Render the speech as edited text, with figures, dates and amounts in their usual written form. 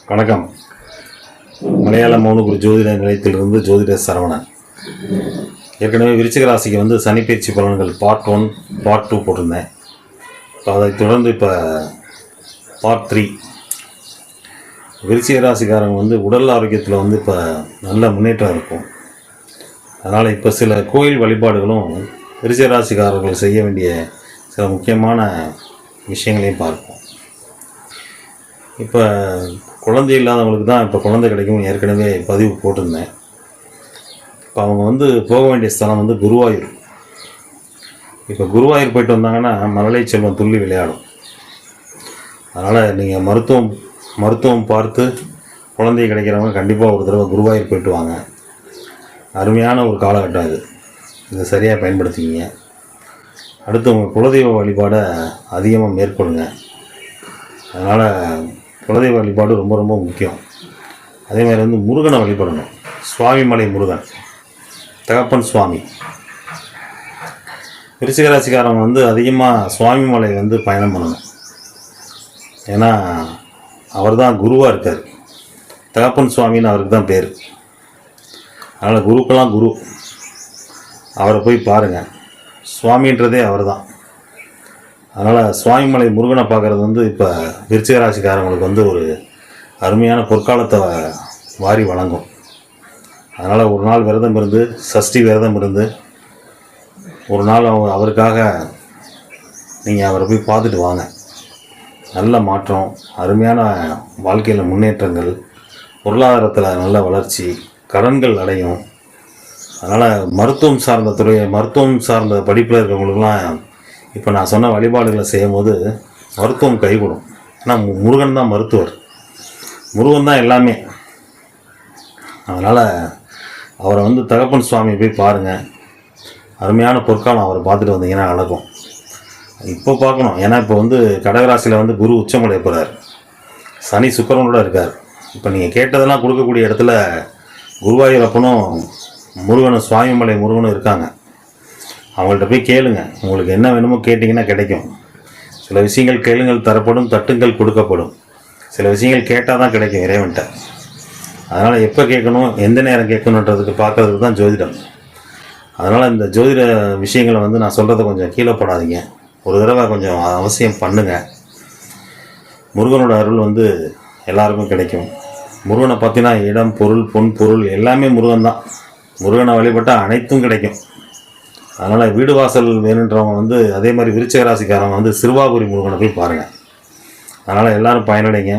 வணக்கம். மலையாள மௌனகுரு ஜோதிட நிலையத்திலிருந்து ஜோதிடர் சரவணன். ஏற்கனவே விருச்சிக ராசிக்கு சனிப்பயிற்சி பலன்கள் பார்ட் 1 பார்ட் 2 போட்டிருந்தேன். இப்போ அதை தொடர்ந்து இப்போ பார்ட் 3. விருச்சிக ராசிக்காரங்க உடல் ஆரோக்கியத்தில் இப்போ நல்ல முன்னேற்றம் இருக்கும். அதனால் இப்போ சில கோயில் வழிபாடுகளும் விருச்சிக ராசிக்காரர்கள் செய்ய வேண்டிய சில முக்கியமான விஷயங்களையும் பார்ப்போம். இப்போ குழந்தை இல்லாதவங்களுக்கு தான் இப்போ குழந்தை கிடைக்கும் ஏற்கனவே பதிவு போட்டிருந்தேன். இப்போ அவங்க போக வேண்டிய ஸ்தலம் குருவாயூர். இப்போ குருவாயூர் போயிட்டு வந்தாங்கன்னா மழலை செல்வம் துள்ளி விளையாடும். அதனால் நீங்கள் மருத்துவம் பார்த்து குழந்தை கிடைக்கிறவங்க கண்டிப்பாக ஒரு தடவை குருவாயூர் போயிட்டு வாங்க. அருமையான ஒரு காலகட்டம் இது. இதை சரியாக பயன்படுத்திக்கிங்க. அடுத்து உங்கள் குலதெய்வ வழிபாடை அதிகமாக மேற்கொள்ளுங்க. அதனால் குலதெய்வ வழிபாடு ரொம்ப ரொம்ப முக்கியம். அதேமாதிரி முருகனை வழிபடணும். சுவாமிமலை முருகன், தகப்பன் சுவாமி. விருச்சிக ராசிக்காரங்க அதிகமாக சுவாமிமலை பயணம் பண்ணணும். ஏன்னா அவர் தான் குருவாக இருக்கார். தகப்பன் சுவாமின்னு அவருக்கு தான் பேர். அதனால் குருக்கெல்லாம் குரு. அவரை போய் பாருங்கள். சுவாமின்றதே அவர் தான். அதனால் சுவாமிமலை முருகனை பார்க்குறது இப்போ விருச்சிக ராசிக்காரங்களுக்கு ஒரு அருமையான பொற்காலத்தை வாரி வழங்கும். அதனால் ஒரு நாள் விரதம் இருந்து, சஷ்டி விரதம் இருந்து, ஒரு நாள் அவருக்காக நீங்கள் அவரை போய் பார்த்துட்டு வாங்க. நல்ல மாற்றம், அருமையான வாழ்க்கையில் முன்னேற்றங்கள், பொருளாதாரத்தில் நல்ல வளர்ச்சி, கடன்கள் அடையும். அதனால் மருத்துவம் சார்ந்த படிப்பில் இருக்கிறவங்களுக்கெல்லாம் இப்போ நான் சொன்ன வழிபாடுகளை செய்யும்போது மருத்துவம் கைகூடும். ஏன்னா முருகன் தான் மருத்துவர், முருகன் தான் எல்லாமே. அதனால் அவரை தகப்பன் சுவாமியை போய் பாருங்கள். அருமையான பொற்காலம். அவரை பார்த்துட்டு வந்தீங்கன்னா நடக்கும். இப்போ பார்க்கணும். ஏன்னா இப்போ கடகராசியில் குரு உச்சமடைய போகிறார். சனி சுக்கிரனோட இருக்கார். இப்போ நீங்கள் கேட்டதெல்லாம் கொடுக்கக்கூடிய இடத்துல குருவாயூர் அப்பனும் முருகனும், சுவாமிமலை முருகனும் இருக்காங்க. அவங்கள்ட்ட போய் கேளுங்க. உங்களுக்கு என்ன வேணுமோ கேட்டிங்கன்னா கிடைக்கும். சில விஷயங்கள் கேளுங்கள் தரப்படும், தட்டுங்கள் கொடுக்கப்படும். சில விஷயங்கள் கேட்டால் தான் கிடைக்கும் இறைவன்ட்ட. அதனால் எப்போ கேட்கணும், எந்த நேரம் கேட்கணுன்றதுக்கு பார்க்கறதுக்கு தான் ஜோதிடம். அதனால் இந்த ஜோதிட விஷயங்களை நான் சொல்கிறத கொஞ்சம் கீழே போடாதீங்க. ஒரு தடவை கொஞ்சம் அவசியம் பண்ணுங்கள். முருகனோட அருள் எல்லாருக்கும் கிடைக்கும். முருகனை பார்த்தீங்கன்னா இடம், பொருள், பொருள் எல்லாமே முருகன் தான். முருகனை வழிபட்டால் அனைத்தும் கிடைக்கும். அதனால் வீடு வாசல் வேணுன்றவங்க அதே மாதிரி விருச்சிக ராசிக்காரங்க சிறுவாபுரி முருகனை போய் பாருங்கள். அதனால் எல்லோரும் பயனடைங்க.